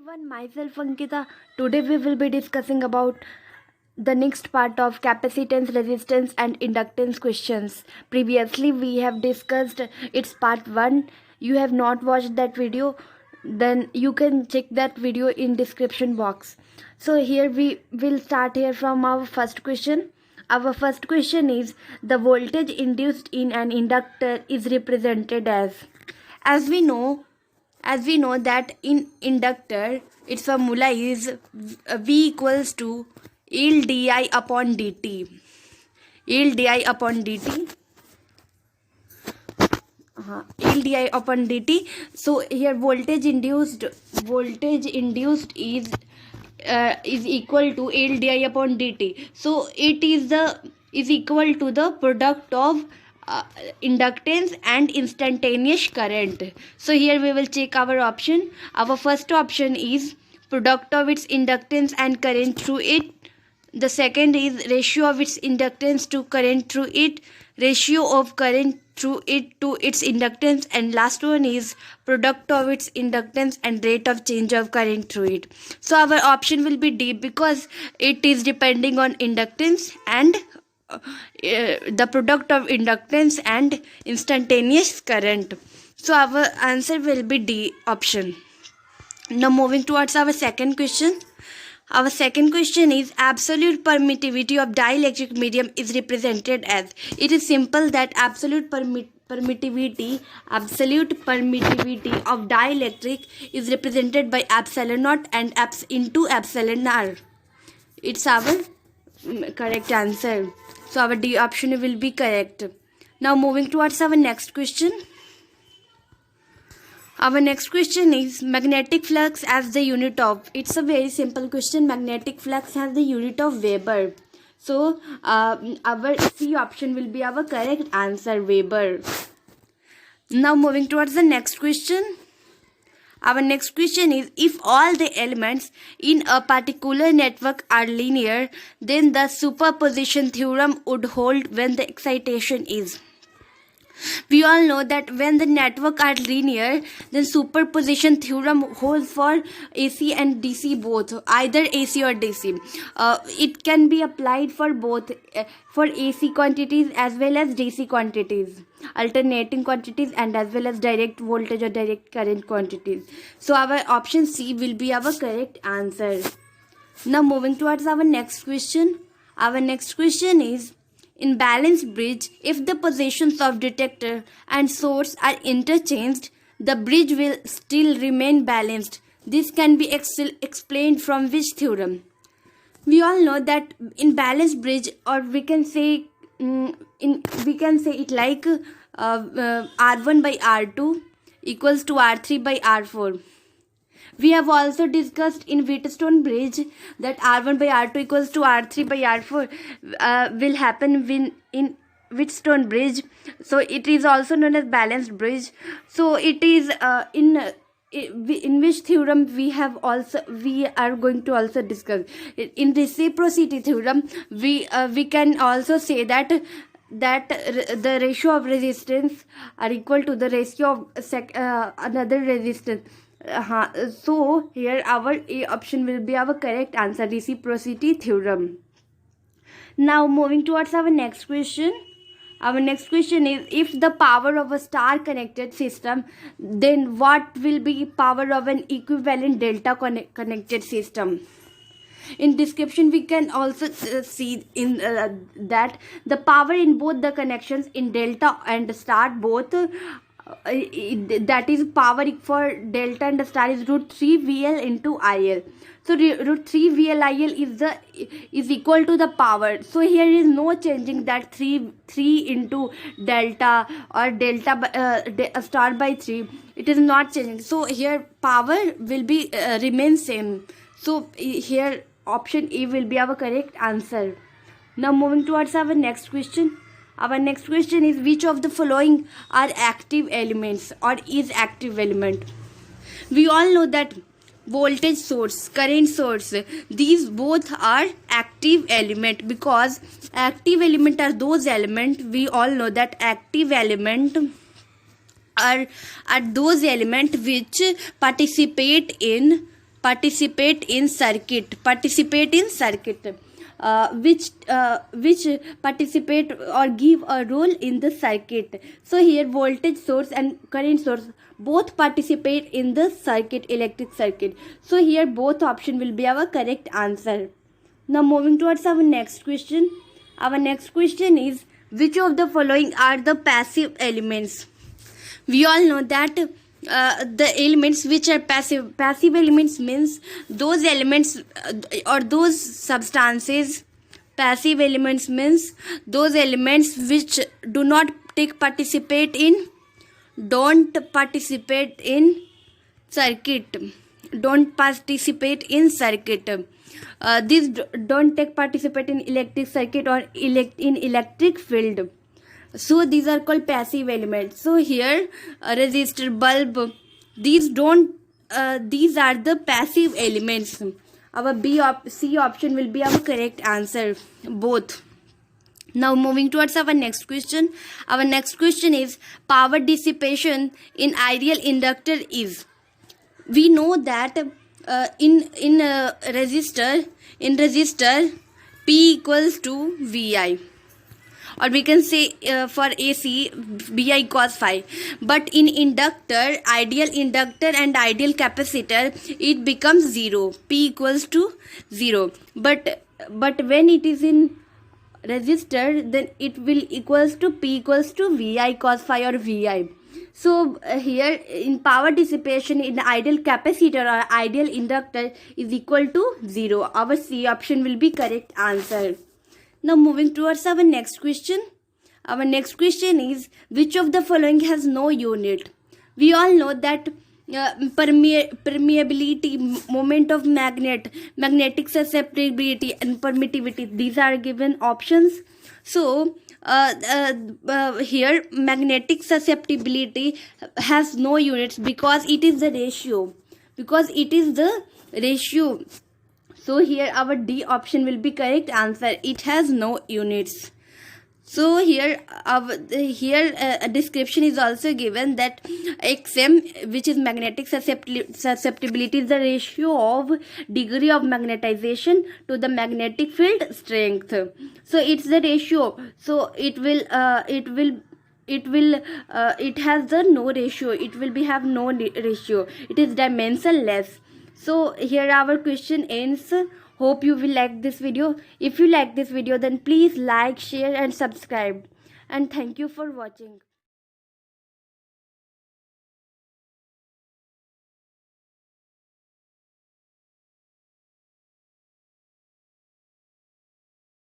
everyone, myself Ankita. Today we will be discussing about the next part of capacitance, resistance and inductance questions. Previously we have discussed its part 1. You have not watched that video, then you can check that video in description box. So here we will start here from our first question. Our first question is, the voltage induced in an inductor is represented as we know that in inductor its formula is V equals to yield di upon dt. Yield di upon dt. Yield di upon dt. So here voltage induced is equal to yield di upon dt. So it is equal to the product of inductance and instantaneous current. So here we will check our option. Our first option is product of its inductance and current through it. The second is ratio of its inductance to current through it, ratio of current through it to its inductance, and last one is product of its inductance and rate of change of current through it. So our option will be D, because it is depending on inductance and the product of inductance and instantaneous current. So our answer will be D option. Now moving towards our second question. Our second question is, absolute permittivity of dielectric medium is represented as. It is simple that absolute permittivity of dielectric is represented by epsilon naught and into epsilon r. It's our correct answer. So our D option will be correct. Now moving towards our next question. Our next question is, magnetic flux as the unit of. It's a very simple question. Magnetic flux has the unit of Weber. So our C option will be our correct answer, Weber. Now moving towards the next question. Our next question is, if all the elements in a particular network are linear, then the superposition theorem would hold when the excitation is. We all know that when the network are linear, then superposition theorem holds for AC and DC both, either AC or DC. It can be applied for both, for AC quantities as well as DC quantities, alternating quantities, and as well as direct voltage or direct current quantities. So our option C will be our correct answer. Now moving towards our next question. Our next question is, in balanced bridge, if the positions of detector and source are interchanged, the bridge will still remain balanced. This can be explained from which theorem? We all know that in balanced bridge, or we can say it like R1 by R2 equals to R3 by R4. We have also discussed in Wheatstone bridge that R1 by R2 equals to R3 by R4 will happen in Wheatstone bridge. So it is also known as balanced bridge. So it is in which theorem we are going to also discuss. In reciprocity theorem, we can also say that the ratio of resistance are equal to the ratio of another resistance. So here our A option will be our correct answer, reciprocity theorem. Now moving towards our next question. Our next question is, if the power of a star connected system, then what will be power of an equivalent delta connected system? In description we can also see in that the power in both the connections in delta and star both, that is power for delta and star is root 3 VL into IL. So root 3 VL IL is equal to the power. So here is no changing that 3 into delta or delta star by 3. It is not changing. So here power will be remain same. So here option A will be our correct answer. Now moving towards our next question. Our next question is, which of the following are active elements or is active element? We all know that voltage source, current source, these both are active element, because active element are those element, we all know that active element are those elements which participate in participate in circuit, which participate or give a role in the circuit. So here voltage source and current source both participate in the circuit, electric circuit. So here both option will be our correct answer. Now moving towards our next question. Our next question is, which of the following are the passive elements? We all know that the elements which are passive elements means those elements or those substances. Passive elements means those elements which do not don't participate in circuit. These don't participate in electric circuit or in electric field. So these are called passive elements. So here resistor, bulb, these are the passive elements. Our C option will be our correct answer, both. Now moving towards our next question. Our next question is, power dissipation in ideal inductor is. We know that in resistor P equals to VI, or we can say for AC VI cos phi. But in inductor, ideal inductor and ideal capacitor, it becomes 0. P equals to 0. But when it is in resistor, then it will equals to P equals to VI cos phi or VI. So here in power dissipation in ideal capacitor or ideal inductor is equal to 0. Our C option will be correct answer. Now moving towards our next question. Our next question is, which of the following has no unit? We all know that permeability, moment of magnet, magnetic susceptibility and permittivity, these are given options. So here magnetic susceptibility has no units because it is the ratio. So here our D option will be correct answer. It has no units. So here a description is also given that XM, which is magnetic susceptibility, is the ratio of degree of magnetization to the magnetic field strength. So it's the ratio. So it has the no ratio. It will be have no ratio. It is dimensionless. So here our question ends. Hope you will like this video. If you like this video, then please like, share and subscribe. And thank you for watching.